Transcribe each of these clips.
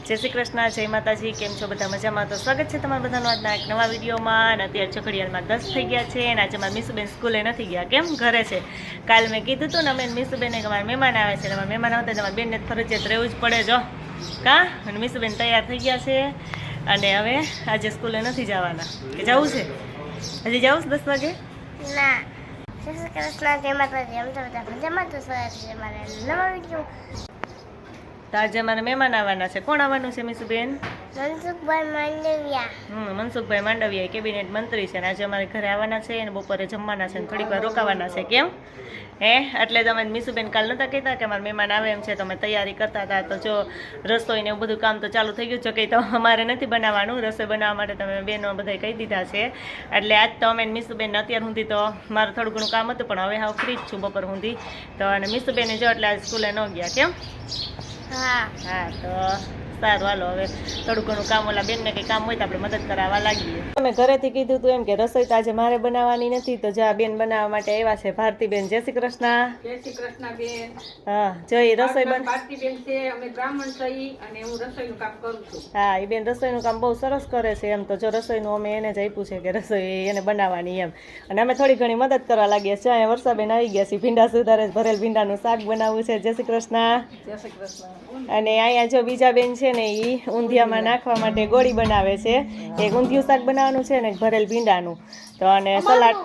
જય શ્રી કૃષ્ણ, જય માતાજી. કેમ છો બધા? મજામાં? તો સ્વાગત છે તમારા બધાનું આજના એક નવા વિડીયોમાં. અને અત્યારે છકડીયામાં 10 થઈ ગયા છે અને આજે મારા મીસુબેન સ્કૂલે નથી ગયા. કેમ? ઘરે છે. કાલ મેં કીધું હતું ને અમે મીસુબેને કે મારા મહેમાન આવે છે. અમારા મહેમાન આવતા તમારા બેનને ફરજિયાત રહેવું જ પડે જો કા. અને મીસુબેન તૈયાર થઈ ગયા છે અને હવે આજે સ્કૂલે નથી જવાના. કે જવું છે? હજી જવું છે 10 વાગે? ના. જય શ્રી કૃષ્ણ, જય માતાજી. અમે તો બધા મજામાં. તો સ્વાગત છે મારા નવા વિડીયો. તો આજે અમારે મહેમાન આવવાના છે. કોણ આવવાનું છે મીસુબેન? મનસુખભાઈ માંડવિયા. મનસુખભાઈ માંડવિયા કેબિનેટ મંત્રી છે અને આજે અમારે ઘરે આવવાના છે અને બપોરે જમવાના છે અને થોડીક વાર રોકાવાના છે. કેમ એટલે તમે મીસુબેન કાલ નતા કહેતા કે અમારા મહેમાન આવે એમ છે તો અમે તૈયારી કરતા હતા. તો જો રસોઈ ને એવું બધું કામ તો ચાલુ થઈ ગયું છે કે તો અમારે નથી બનાવવાનું. રસોઈ બનાવવા માટે તમે બેનો બધા કહી દીધા છે. એટલે આજ તો અમે મીસુબેન અત્યાર સુધી તો મારું થોડું ઘણું કામ હતું પણ હવે હું ફ્રી જ છું બપોર સુધી. તો અને મીસુબેને જો એટલે આજ સ્કૂલે ન ગયા. કેમ? હા તો સારું, હાલો હવે થોડું ઘણું કામ ઓલા બેનને કંઈ કામ હોય તો આપણે મદદ કરાવવા લાગીએ. અમે ઘરેથી કીધું હતું એમ કે રસોઈ તો આજે મારે બનાવવાની નથી તો જા બેન બનાવવા માટે આવ્યા છે. ભારતીબેન, જય શ્રી કૃષ્ણ. જય શ્રી કૃષ્ણ બેન. હા જો એ રસોઈ ભારતીબેન છે, અમે બ્રાહ્મણ થઈ અને હું રસોઈનું કામ કરું છું. હા એ બેન રસોઈનું કામ બહુ સરસ કરે છે એમ. તો જો રસોઈનું અમે એને જ આપ્યું છે કે રસોઈ એને બનાવવાની એમ. અને અમે થોડી ઘણી મદદ કરવા લાગીએ છીએ. અહીંયા વર્ષાબેન આવી ગયા છે. ભીંડા સુધારે ભરેલ ભીંડાનું શાક બનાવવું છે. જય શ્રી કૃષ્ણ. જય શ્રી કૃષ્ણ. અને અહીંયા જો બીજા બેન છે ને એ ઊંધિયામાં નાખવા માટે ગોળી બનાવે છે. એક ઊંધિયું શાક બનાવવાનું છે ને એક ભરેલ ભીંડાનું. તો અને સલાડ.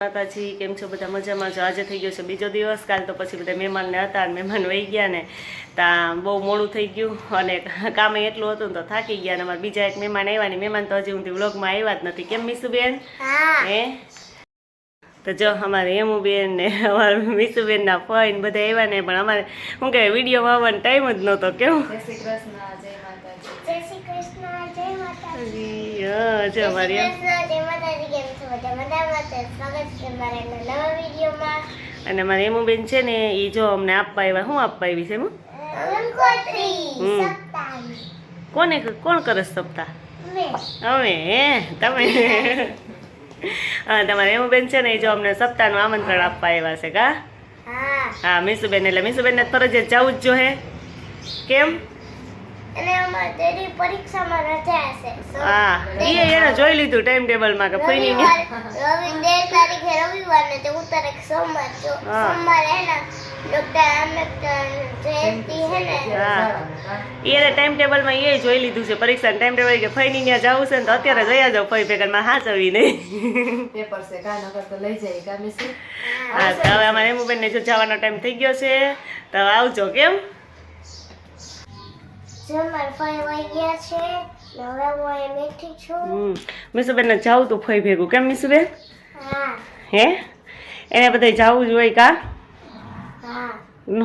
માતાજી, કેમ છો બધા? મજામાં છો? આજે થઈ ગયો છે બીજો દિવસ. કાલ તો પછી બધા મહેમાનને હતા અને મહેમાન વહી ગયા ને ત્યાં બહુ મોડું થઈ ગયું અને કામે એટલું હતું ને તો થાકી ગયા. અને અમારા બીજા એક મહેમાન આવ્યા ને મહેમાન તો હજી હું વ્લોગમાં આવ્યા જ નથી. કેમ મીસુબેન? તો જો અમારે હેમુબેન ને અમારા મીસુબેનના ફઈ ને બધા આવ્યા ને પણ અમારે શું કહેવાય વિડીયોમાં આવવાનો ટાઈમ જ નહોતો. કેવું? જય શ્રી કૃષ્ણ, જય માતાજી. હા જો અમારી અને મારી હેમુબેન છે ને એ જો અમને આપવા આવ્યા. શું આપવા આવી છે? કોણ કરે સપ્તાહ? હવે હે તમે હા તમારે એવું બેન છે ને એ જો અમને સપ્તાહનું આમંત્રણ આપવા આવ્યા છે કા હા હા મીસુબેન એટલે મીસુબેનને ફરજિયાત જવું જ જોઈએ કેમ અને અમારે તેરી પરીક્ષામાં રજા હશે હા એને જોઈ લીધું ટાઈમ ટેબલમાં કે ફઈની રવિ 13 તારીખે રવિવાર ને 14 તારીખ સોમવાર સોમવારે હે ને ડોક્ટર આંબેડકર જયંતિ હે ને હા એને ટાઈમ ટેબલમાં એ જોઈ લીધું છે પરીક્ષાનું ટાઈમ ટેબલ કે ફઈની ત્યાં જવું છે ને તો અત્યારે જયા જાવ ફઈ ભેગા માં હાચવી નહીં પેપર છે કા નકર તો લઈ જાય કા મિસ હા તો હવે અમારે એમુબેન ને જો જવાનો ટાઈમ થઈ ગયો છે તો આવજો કેમ જમવા ફઈ વઈ ગયા છે ને હવે હું અહીં બેઠી છું મીસુબેન ને જાવું તો ફઈ ભેગું કેમ મીસુબેન હા હે એને બધે જવું જ હોય કા હા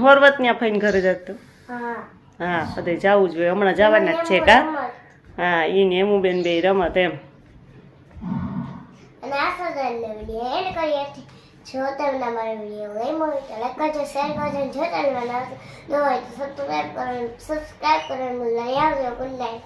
હોરવત ત્યાં ફઈને ઘરે જતું હા હા બધે જવું જ હોય હમણાં જવાના જ છે કા હા ઈને એમુબેન બે રમત એમ અને આ સગનનો વિડીયો એન્ડ કરીએ છીએ જો તમને મારો વિડીયો ગમ્યો હોય તો લાઈક કરજો શેર કરજો જો તમને ન હોય તો સબસ્ક્રાઈબ કરવાનું ભૂલતા નહીં આવજો ગુડ નાઇટ